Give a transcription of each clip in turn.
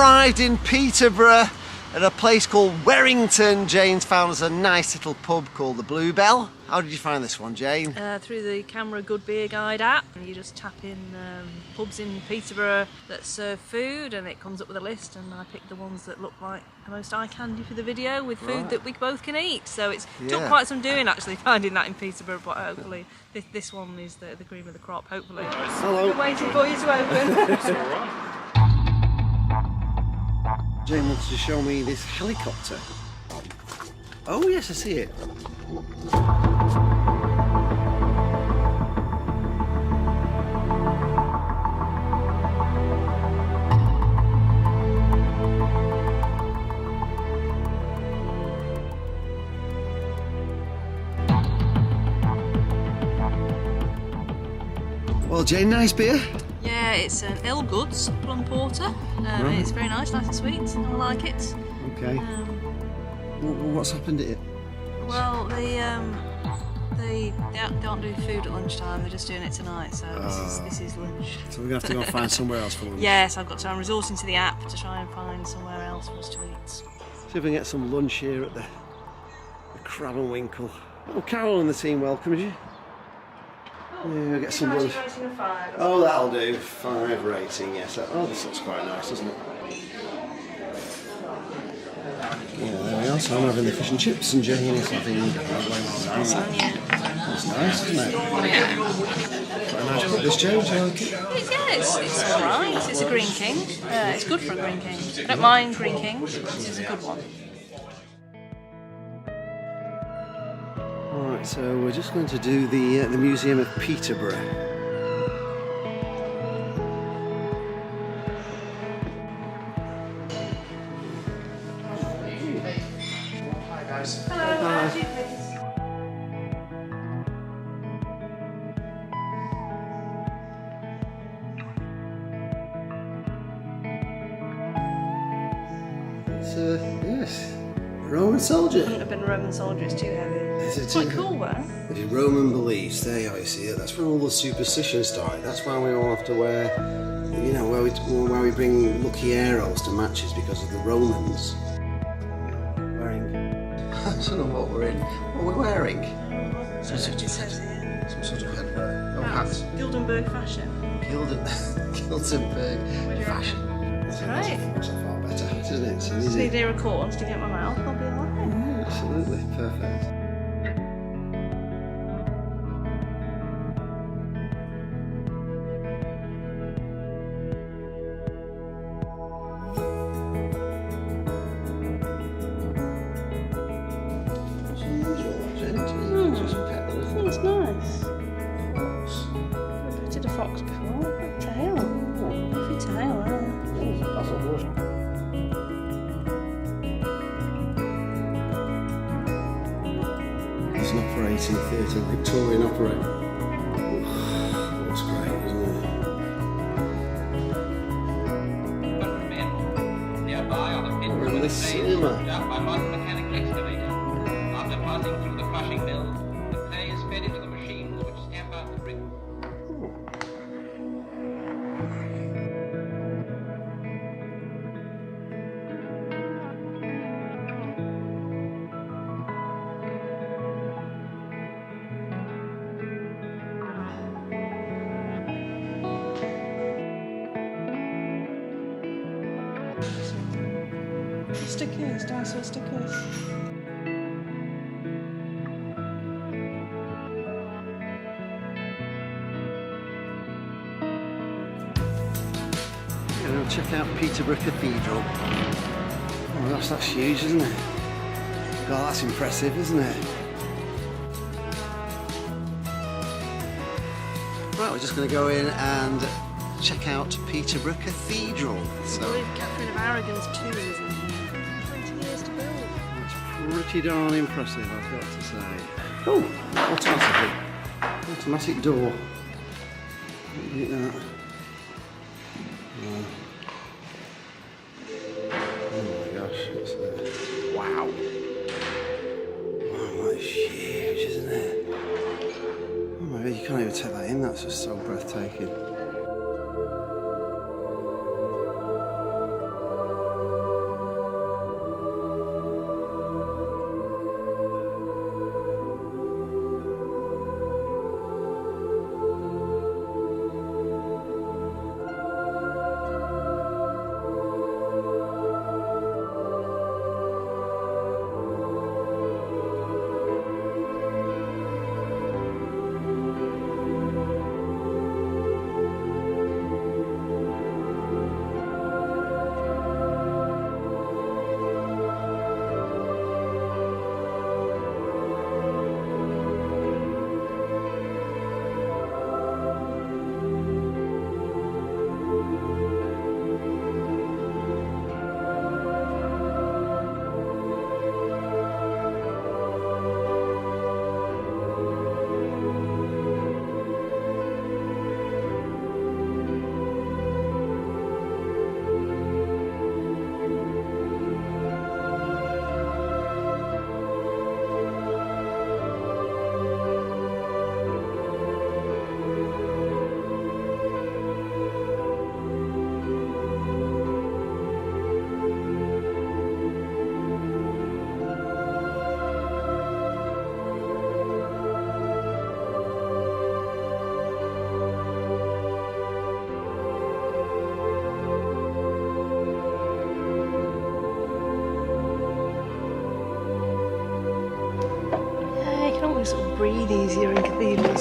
arrived in Peterborough at a place called Werrington. Jane's found us a nice little pub called the Bluebell. How did you find this one, Jane? Through the Camera Good Beer Guide app. You just tap in pubs in Peterborough that serve food and it comes up with a list, and I picked the ones that look like the most eye candy for the video with food that we both can eat. So it's took quite some doing actually finding that in Peterborough, but hopefully this one is the cream of the crop, hopefully. Hello. We're waiting for you to open. It's alright. Jane wants to show me this helicopter. Oh yes, I see it. Well, Jane, nice beer. Yeah, it's an Ale Goods plum porter. It's very nice and sweet. I like it. Okay. What's happened to it? Well, they don't do food at lunchtime. They're just doing it tonight. So this is lunch. So we're gonna have to go find somewhere else for lunch. Yes, I'm resorting to the app to try and find somewhere else for us to eat. See if we can get some lunch here at the Crab and Winkle. Oh, Carol and the team welcomes you. Yeah, we'll get some lunch. Oh, that'll do. 5 rating, yes. Oh, this looks quite nice, doesn't it? Yeah, there we are. So I'm having the fish and chips, and Jane is having That's nice, isn't it? Quite a nice pub, this Jane. Do you like it? It's alright. It's a Green King. It's good for a Green King. I don't mind Green Kings. This is a good one. Alright, so we're just going to do the Museum of Peterborough. Hi guys. Hello. It's yes, Roman soldier. Wouldn't have been a Roman soldier. It's too heavy. It's quite cool though. The Roman beliefs, there you are, you see it. That's where all the superstitions started. That's why we all have to wear, you know, where we bring lucky arrows to matches because of the Romans. Wearing. I don't know what we're in. What we're wearing. That's what it says here. Some sort of headwear. Oh, hats. Gildenberg fashion. Gildenberg fashion. That's right. That's far better, isn't it? So Just need a corn sticking out my mouth. I'll be alright. yeah, absolutely perfect. It's nice. I've pictured a fox before. A tail. Lovely tail, It's an operating theatre, Victorian opera. Looks great, doesn't it? 100 men. Nearby are the pits We're in where the the cinema. clay is dug by modern mechanical excavator. After passing through the crushing mill, the clay is fed into the machines which stamp out the brick. Stickers, dinosaur stickers. We'll check out Peterborough Cathedral. Oh gosh, that's huge, isn't it? God, that's impressive, isn't it? Right, we're just going to go in and check out Peterborough Cathedral. I So believe Catherine of Aragon's tomb is in here. 20 years to build. it's pretty darn impressive, I've got to say. Oh, automatic door. Look at that. Oh my gosh, it's wow. Wow, that's huge, isn't it? Oh my god, you can't even take that in, that's just so breathtaking.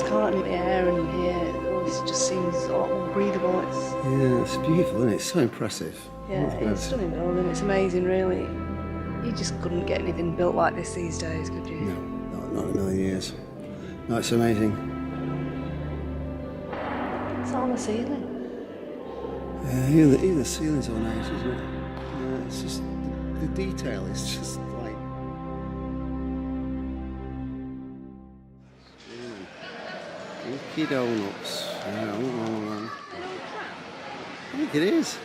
else, can't it? The air in here, it just seems a lot more breathable. Yeah, it's beautiful, isn't it? It's so impressive. Yeah, it's stunning building. It's amazing, really. You just couldn't get anything built like this these days, could you? No, not in a million years. No, it's amazing. It's on the ceiling. Yeah, even the ceiling's ornate, isn't it? Yeah, it's just the detail is just like. Dinky Donuts. Yeah, I think it is.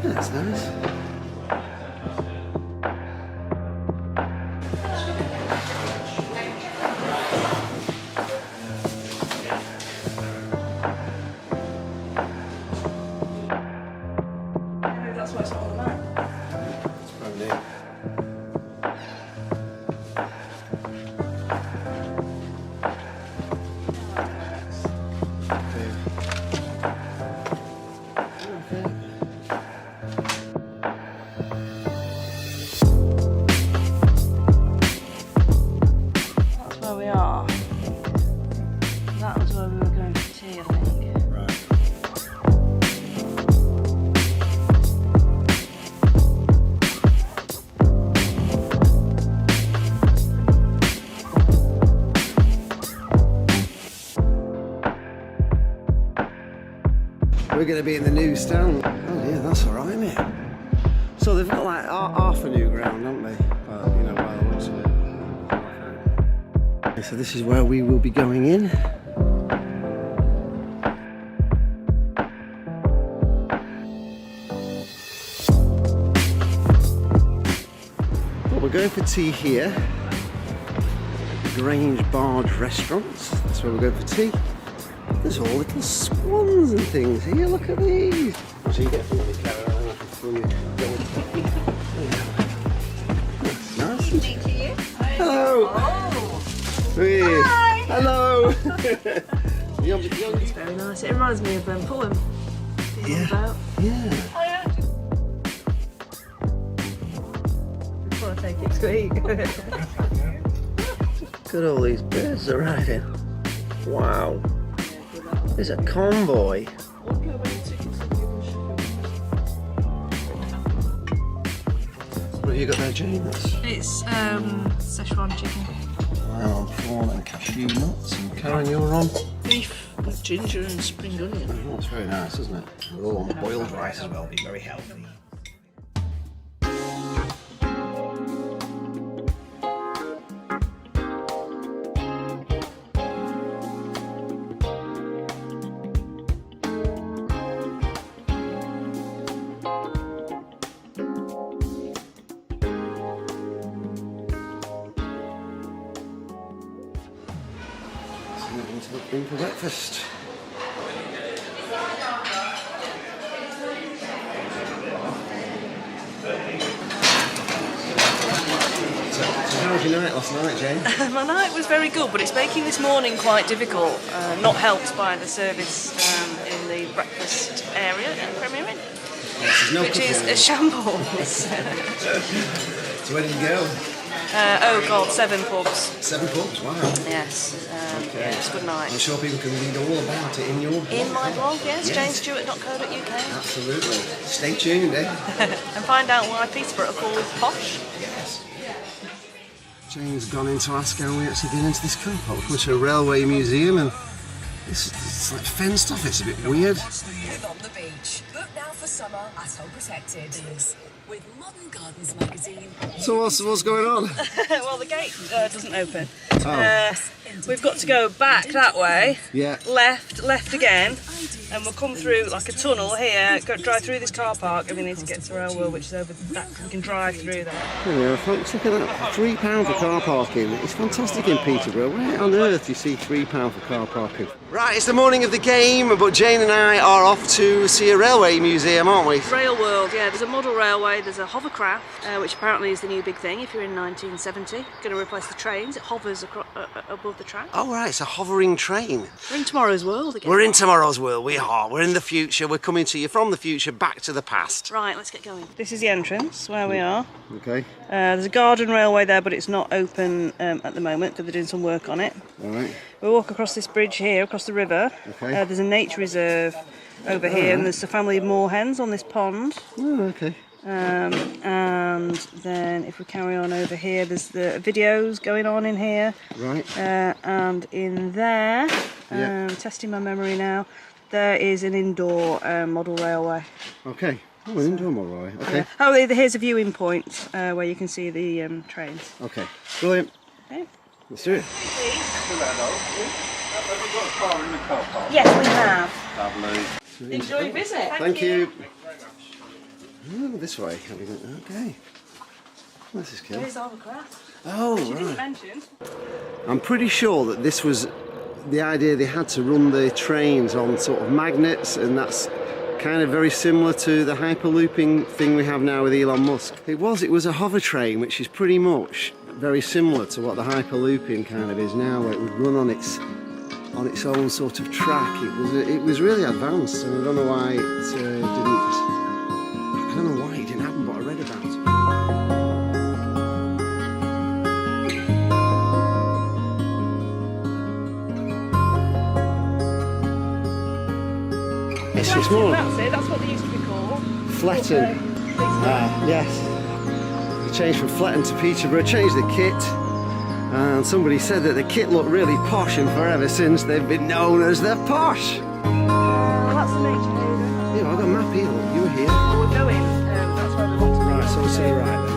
That's nice. Maybe that's what it's all about. It's probably it. That's where we are. That was where we were going for tea, I think. Right. We're going to be in the new stand. Oh yeah, that's alright, mate. So they've got like half a new ground, haven't they? You know, by the looks of it. Okay, so this is where we will be going in. Well, we're going for tea here. Grange Barge Restaurants. That's where we're going for tea. There's all little swans and things here. Look at these. So you get from the camera and I can film you. Nice. Hello. Hey. Hi. Hello. Young. It's very nice. It reminds me of poem. Yeah. About. Yeah. Before I take it to eat. Look at all these birds arriving. Wow. There's a convoy. What have you got there, Jane? It's Szechuan chicken. I'm on prawn and cashew nuts. And Karen, you're on? Beef with ginger and spring onion. Oh, that's very nice, isn't it? We're all on boiled rice as well. Be very healthy. Into the room for breakfast. So how was your night last night, Jane? My night was very good, but it's making this morning quite difficult. Not helped by the service in the breakfast area in Premier Inn, Yes, no which is cooking. a shambles. So where did you go? Oh God, 7 pubs. 7 pubs, wow. Yes, Okay. yeah, it's a good night. I'm sure people can read all about it in your blog. In my blog, yes, Yes. janestewart.co.uk. Absolutely. Stay tuned, eh? And find out why Peterborough are called posh. Yes. Jane's gone in to ask how we actually get into this car park. We're coming to a railway museum and it's like fenced off, it's a bit weird. Live on the beach. Book now for summer at Home Protected. With Modern Gardens magazine. So what's going on? Well, the gate doesn't open. Oh. We've got to go back that way. Yeah. Left again, and we'll come through like a tunnel here, drive through this car park, and we need to get to Rail World, which is over that. We can drive through there. There we are, folks. Look at that. £3 for car parking. It's fantastic in Peterborough. Where on earth do you see £3 for car parking? Right, it's the morning of the game, but Jane and I are off to see a railway museum, aren't we? Rail World, yeah. There's a model railway, there's a hovercraft, which apparently is the new big thing if you're in 1970. Going to replace the trains. It hovers above the track. Oh, right, it's a hovering train. We're in tomorrow's world again. We're in tomorrow's world, we are. We're in the future. We're coming to you from the future back to the past. Right, let's get going. This is the entrance where we are. Okay. There's a garden railway there, but it's not open at the moment because they're doing some work on it. All right. We'll walk across this bridge here, across the river. Okay. There's a nature reserve over here, and there's a family of moorhens on this pond. Oh, okay. And then if we carry on over here, there's the videos going on in here. Right. And in there, Yeah. testing my memory now, there is an indoor model railway. Okay. Oh, an indoor model railway. Okay. Oh, here's a viewing point where you can see the trains. Okay. Brilliant. Okay. Let's do it. Yes, we have. Lovely. Enjoy your visit. Thank you. Oh, this way. Okay. This is cool. Here's all the craft. Oh, She didn't right. mention. I'm pretty sure that this was the idea they had to run the trains on sort of magnets, and that's kind of very similar to the hyperlooping thing we have now with Elon Musk. It was a hover train, which is pretty much very similar to what the hyperlooping kind of is now, where it would run on its own sort of track. It was really advanced, and I don't know why it didn't happen, but I read about it. It's more That's it, that's what they used to be called. Fletton. Yes. We changed from Fletton to Peterborough, changed the kit, and somebody said that the kit looked really posh, and forever since they've been known as the posh. That's the nature haven. Yeah, I've got a map here, look, you were here. We're going, that's where we want to be. Right, so we'll see you right then.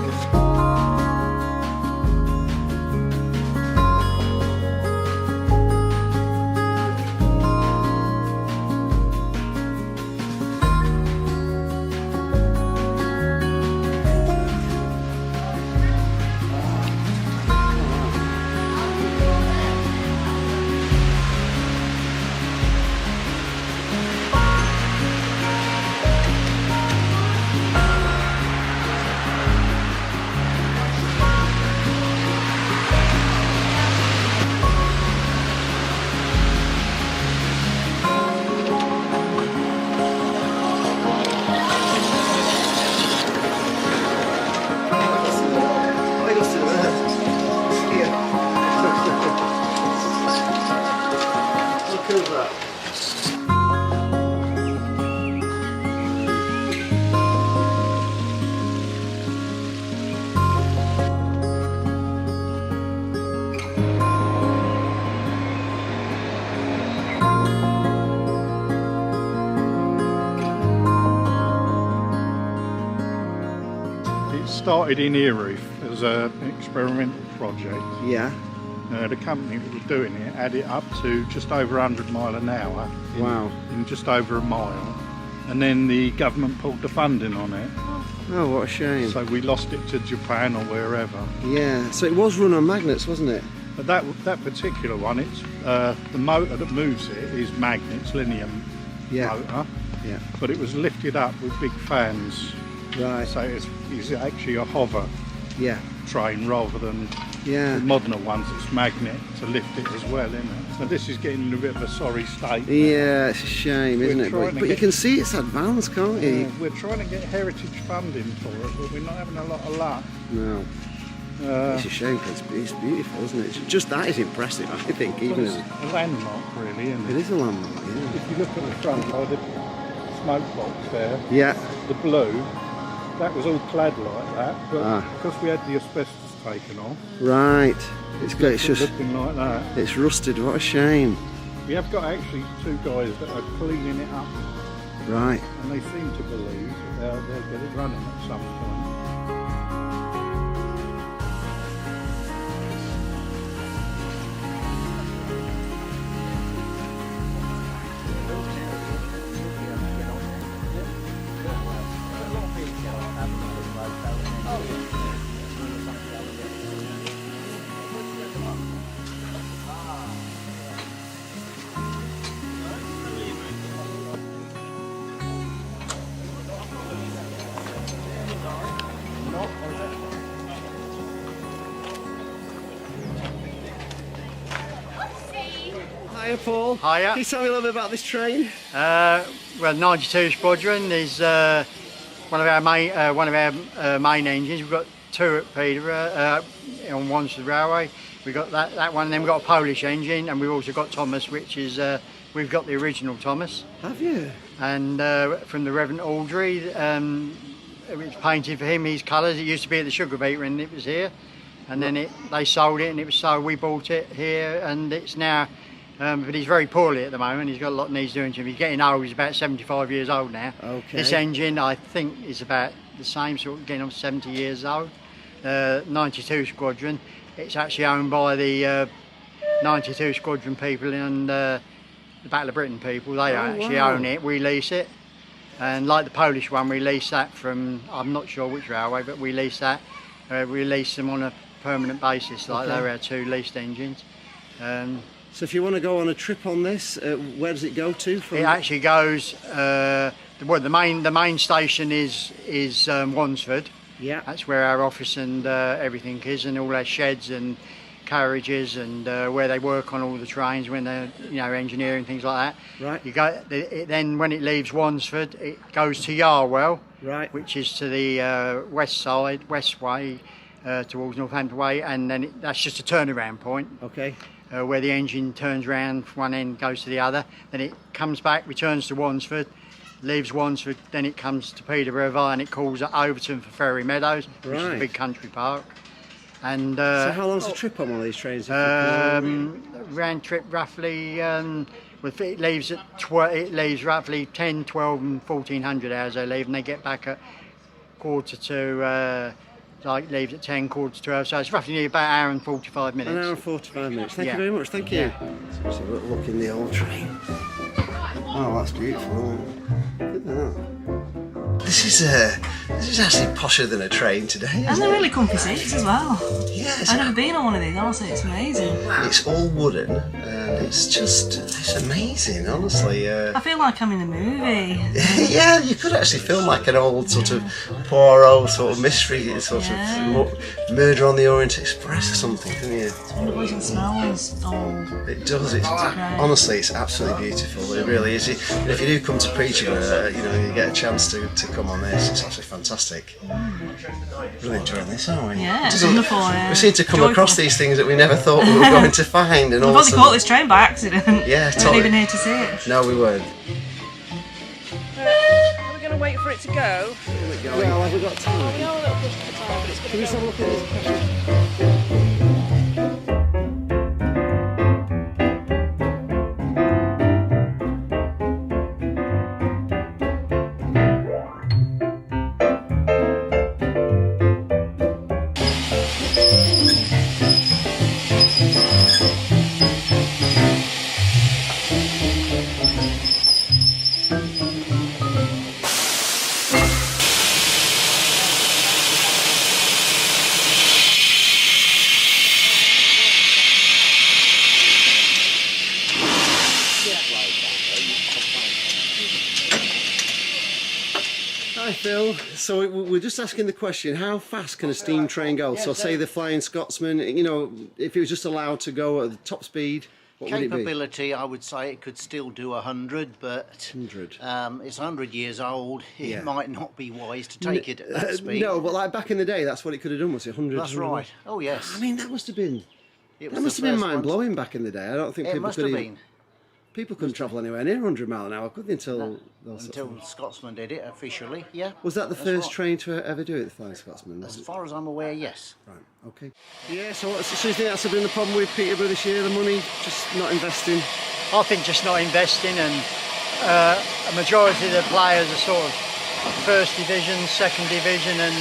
Started in Earoof as an experimental project. Yeah. The company that was doing it had it up to just over 100 mile an hour. Wow. In just over a mile. And then the government pulled the funding on it. Oh, what a shame. So we lost it to Japan or wherever. Yeah, so it was run on magnets, wasn't it? But that particular one, it's the motor that moves it is magnets, linear motor. Yeah. But it was lifted up with big fans. Right. So it's actually a hover Yeah. train rather than Yeah. the modern ones. It's magnet to lift it as well, isn't it? So this is getting in a bit of a sorry state. Yeah, it's a shame, isn't it? trying to But you get- can see it's advanced, can't you? We're trying to get heritage funding for it, but we're not having a lot of luck. No. It's a shame because it's beautiful, isn't it? It's just that is impressive, I think, even It's as a landmark, really, isn't it it? is a landmark, yeah. If you look at the front by the smoke box there, Yeah. the blue, that was all clad like that, but Ah. because we had the asbestos taken off, Right. It's just looking like that. it's rusted, what a shame. We have got actually two guys that are cleaning it up, Right. and they seem to believe that they'll get it running at some point. Hiya, Paul. Hiya. Can you tell me a little bit about this train? Well, 92 Squadron is one of our main engines. We've got two at Peterborough on Wanstead Railway. We've got that one, and then we've got a Polish engine, and we've also got Thomas, which is we've got the original Thomas. Have you? And from the Reverend Aldry, it was painted for him, his colours. It used to be at the Sugar Beet and it was here, and then they sold it, and it was sold. We bought it here, and it's now. But he's very poorly at the moment. He's got a lot of needs doing to him. He's getting old. He's about 75 years old now. Okay. This engine, I think, is about the same sort of, getting on 70 years old. 92 Squadron. It's actually owned by the 92 Squadron people and the Battle of Britain people. They actually own it. We lease it. And like the Polish one, we lease that from, I'm not sure which railway, but we lease that. We lease them on a permanent basis. Like they're our two leased engines. So if you want to go on a trip on this, where does it go to? From? It actually goes. Well, the main station is Wansford. Yeah. That's where our office and everything is, and all our sheds and carriages and where they work on all the trains when they're engineering, things like that. Right. You go. Then when it leaves Wansford, it goes to Yarwell. Right. Which is to the west side, west way, towards Northampton Way, and then that's just a turnaround point. Okay. Where the engine turns round from one end, goes to the other, then it comes back, returns to Wansford, leaves Wansford, then it comes to Peterborough and it calls at Overton for Ferry Meadows, which is a big country park. And so how long's the trip on one of these trains? Round trip roughly, it leaves roughly 10, 12 and 1400 hours they leave, and they get back at quarter to leaves at 10, quarter to 12, so it's roughly about an hour and 45 minutes. An hour and 45 minutes. Thank you very much. Thank you. Let's have a little look in the old train. Oh, that's beautiful. Look at that. This is actually posher than a train today. And they're really comfy seats as well. Yes. I've never been on one of these, honestly, it's amazing. It's all wooden and it's amazing, honestly. I feel like I'm in a movie. Yeah, you could actually film like an old sort of Poirot sort of mystery, sort of Murder on the Orient Express or something, couldn't you? It's wonderful, it smells old. It does, honestly, it's absolutely beautiful, it really is. And if you do come to Peterborough, you get a chance to come on this, it's absolutely fantastic. Really enjoying this, aren't we? Yeah, it's wonderful. We seem to come across these things that we never thought we were going to find. And we've only caught this train by accident. Yeah, totally. We weren't even here to see it. No, we weren't. Are we going to wait for it to go? Well, have we got time? Oh, we are a little pushed for time, but it's going to Can we just have a look at this? Hi Phil, so we're just asking the question, how fast can a steam train go? So say the Flying Scotsman, if it was just allowed to go at the top speed, what would it be? Capability, I would say it could still do 100, but 100. It's 100 years old. Yeah. It might not be wise to take it at that speed. No, but like back in the day, that's what it could have done, was it? 100? That's right. Oh yes. I mean, that must have been It mind-blowing back in the day. I don't think It people must could have even... been. People couldn't travel anywhere near 100 mile an hour, could they, until Scotsman did it officially, yeah. Was that the first train to ever do it, the Flying Scotsman? As far as I'm aware, yes. Right, okay. Yeah, so you think that's been the problem with Peterborough this year, the money, just not investing? I think just not investing, and a majority of the players are sort of first division, second division and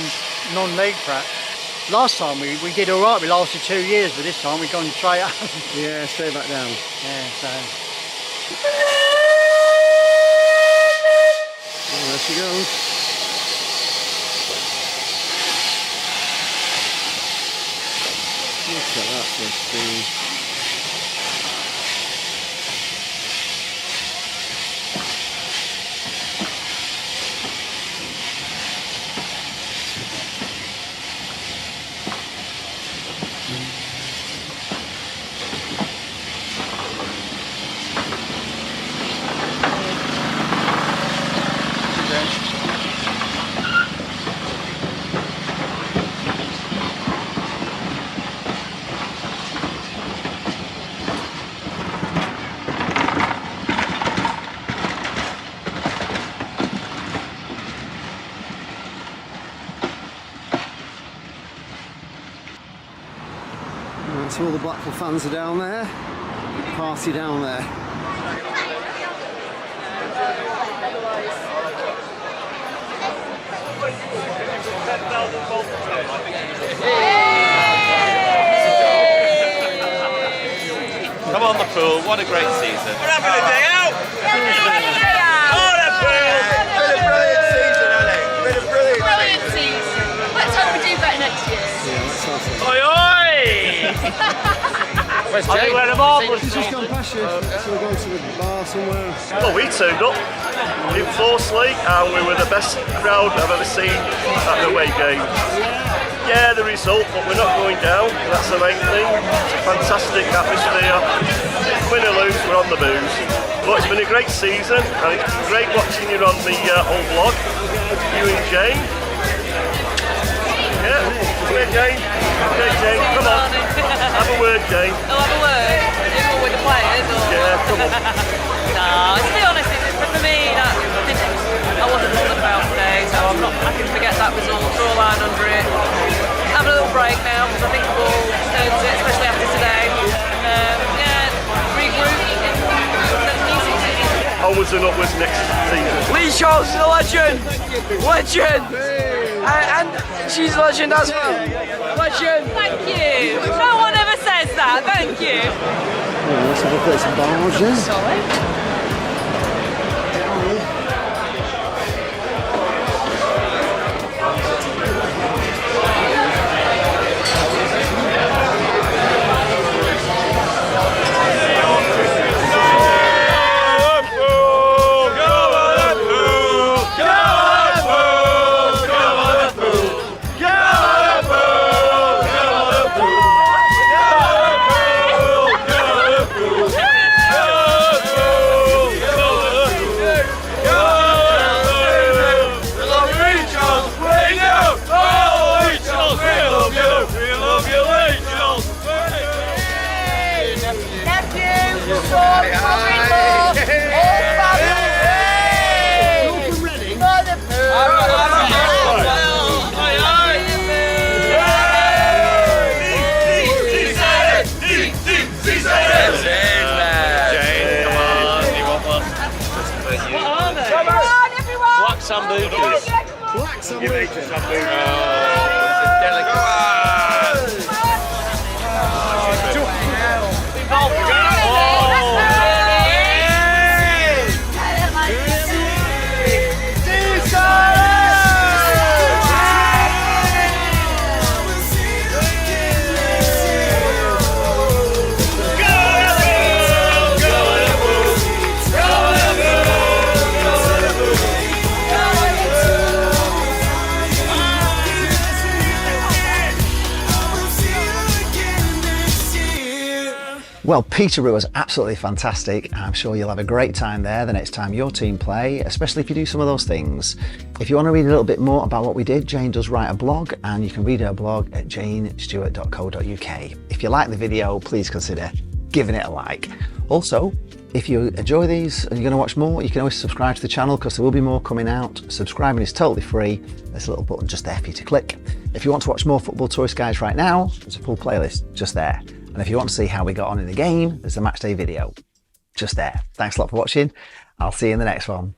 non-league perhaps. Last time we did all right, we lasted 2 years, but this time we've gone straight up. Yeah, straight back down. Yeah, so... Oh, there she goes. Look at that for speed. So all the Blackpool fans are down there. Party down there. Come on the pool, what a great season. We're having a day out! Oh, the pool! Been a brilliant season, hasn't it? Been a Brilliant season. Let's hope we do better next year. Yeah, that's awesome. Oi, oi! Where's I think we're the marvellous. He's just gone past you. So we're going to the bar somewhere. Well, we turned up in Forsley and we were the best crowd I've ever seen at the away game. Yeah, the result, but we're not going down. That's the main thing. It's a fantastic atmosphere. Win or lose, we're on the booze. But it's been a great season and it's great watching you on the old vlog. You and Jane. Yeah, come here, Jane. Okay, Jane, come on. Have a word, Jane. Oh, have a word? Even with the players? Or... Yeah, come on. Nah, to be honest, for me, I wasn't bothered about today, so I can forget that result, draw a line under it. Have a little break now, because I think the ball earns it, especially after today. Regroup in new season. Onwards and upwards next season. Lee Charles is a legend! Legend! And she's a legend as well. Legend! Thank you. No one ever says that. Thank you. Yeah, let's have a bit of barges. Sorry. Sambucas. Black Sambucas. Well, Peterborough was absolutely fantastic. I'm sure you'll have a great time there the next time your team play, especially if you do some of those things. If you want to read a little bit more about what we did, Jane does write a blog, and you can read her blog at janestewart.co.uk. If you like the video, please consider giving it a like. Also, if you enjoy these and you're going to watch more, you can always subscribe to the channel because there will be more coming out. Subscribing is totally free. There's a little button just there for you to click. If you want to watch more Football Tourist Guys right now, there's a full playlist just there. And if you want to see how we got on in the game, there's a match day video just there. Thanks a lot for watching. I'll see you in the next one.